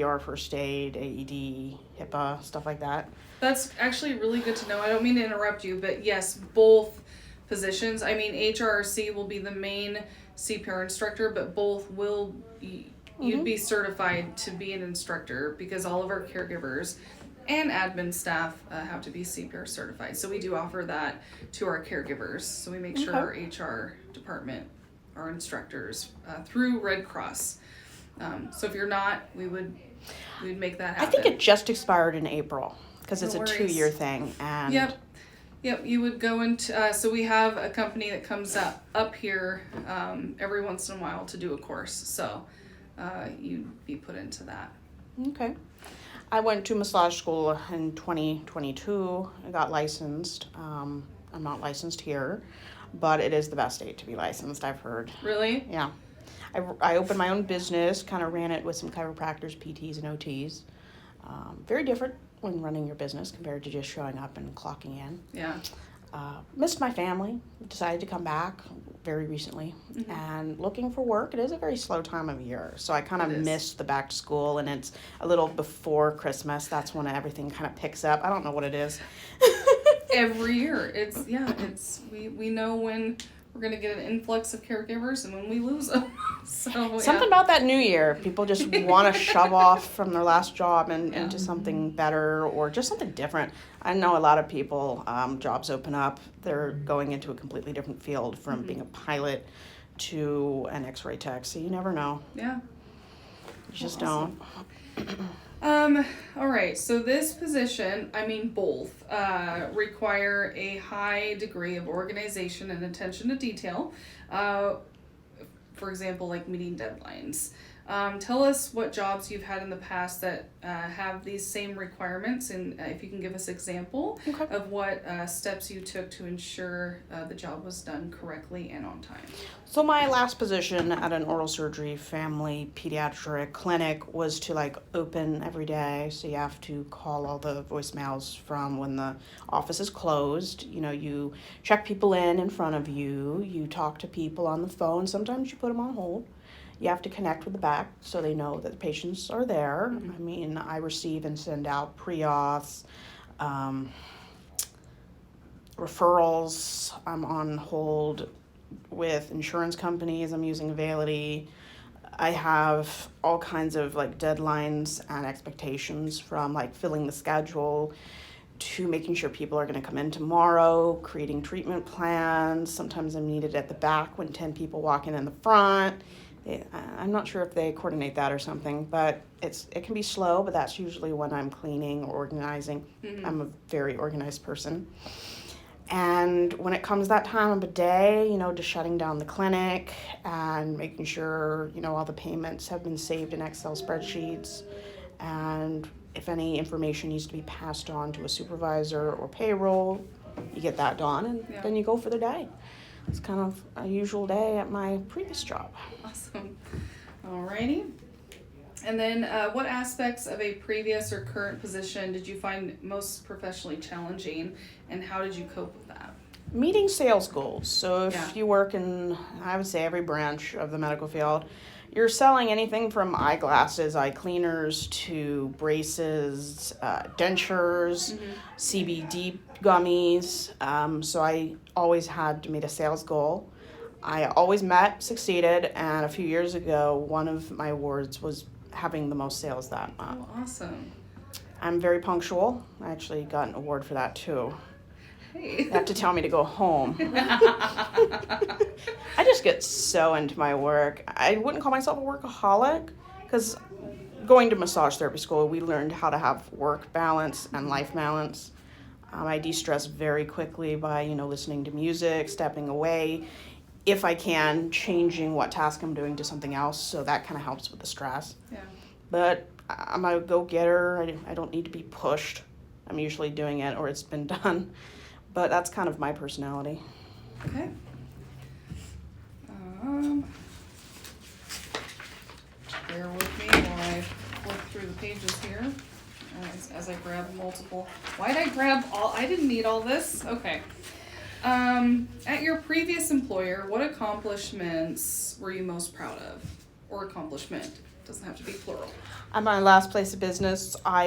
or first aid, AED, HIPAA, stuff like that. That's actually really good to know. I don't mean to interrupt you, but yes, both positions. I mean, HRC will be the main CPR instructor, but both will you'd be certified to be an instructor because all of our caregivers and admin staff have to be CPR certified. So we do offer that to our caregivers. So we make sure our HR department are instructors through Red Cross. So if you're not, we'd make that happen. I think it just expired in April because it's No a worries. 2-year thing. And Yep, you would go into, so we have a company that comes up here every once in a while to do a course. So you'd be put into that. Okay. I went to massage school in 2022. I got licensed. I'm not licensed here, but it is the best state to be licensed, I've heard. Really? Yeah. I opened my own business, kind of ran it with some chiropractors, PTs, and OTs. Very different when running your business compared to just showing up and clocking in. Yeah. Missed my family, decided to come back very recently, and looking for work. It is a very slow time of year, so I kind of missed the back to school, and it's a little before Christmas. That's when everything kind of picks up. I don't know what it is. Every year. We know when we're going to get an influx of caregivers and when we lose them. So Something about that new year. People just want to shove off from their last job and into something better or just something different. I know a lot of people, jobs open up. They're going into a completely different field from being a pilot to an x-ray tech. So you never know. Yeah. You just don't. All right, so this position, I mean both, require a high degree of organization and attention to detail. For example, like meeting deadlines. Tell us what jobs you've had in the past that have these same requirements, and if you can give us an example of what steps you took to ensure the job was done correctly and on time. So my last position at an oral surgery family pediatric clinic was to open every day. So you have to call all the voicemails from when the office is closed. You know, you check people in front of you. You talk to people on the phone. Sometimes you put them on hold. You have to connect with the back so they know that the patients are there. I mean, I receive and send out pre-auths, referrals. I'm on hold with insurance companies. I'm using Availity. I have all kinds of deadlines and expectations from filling the schedule to making sure people are going to come in tomorrow, creating treatment plans. Sometimes I'm needed at the back when 10 people walk in the front. I'm not sure if they coordinate that or something, but it can be slow, but that's usually when I'm cleaning or organizing. I'm a very organized person. And when it comes that time of the day, just shutting down the clinic and making sure, all the payments have been saved in Excel spreadsheets. And if any information needs to be passed on to a supervisor or payroll, you get that done, and then you go for the day. It's kind of a usual day at my previous job. Awesome. Alrighty. And then what aspects of a previous or current position did you find most professionally challenging, and how did you cope with that? Meeting sales goals. So if you work in, I would say, every branch of the medical field, you're selling anything from eyeglasses, eye cleaners, to braces, dentures, CBD gummies. So I always had to meet a sales goal. I always met, succeeded, and a few years ago, one of my awards was having the most sales that month. Oh, awesome. I'm very punctual. I actually got an award for that too. Hey. You have to tell me to go home. I just get so into my work. I wouldn't call myself a workaholic because going to massage therapy school, we learned how to have work balance and life balance. I de-stress very quickly by, listening to music, stepping away. If I can, changing what task I'm doing to something else. So that kind of helps with the stress. Yeah. But I'm a go-getter. I don't need to be pushed. I'm usually doing it or it's been done. But that's kind of my personality. Okay. Bear with me while I flip through the pages here as I grab multiple. Why did I grab all? I didn't need all this. Okay. At your previous employer, what accomplishments were you most proud of? Or accomplishment? Doesn't have to be plural. At my last place of business, I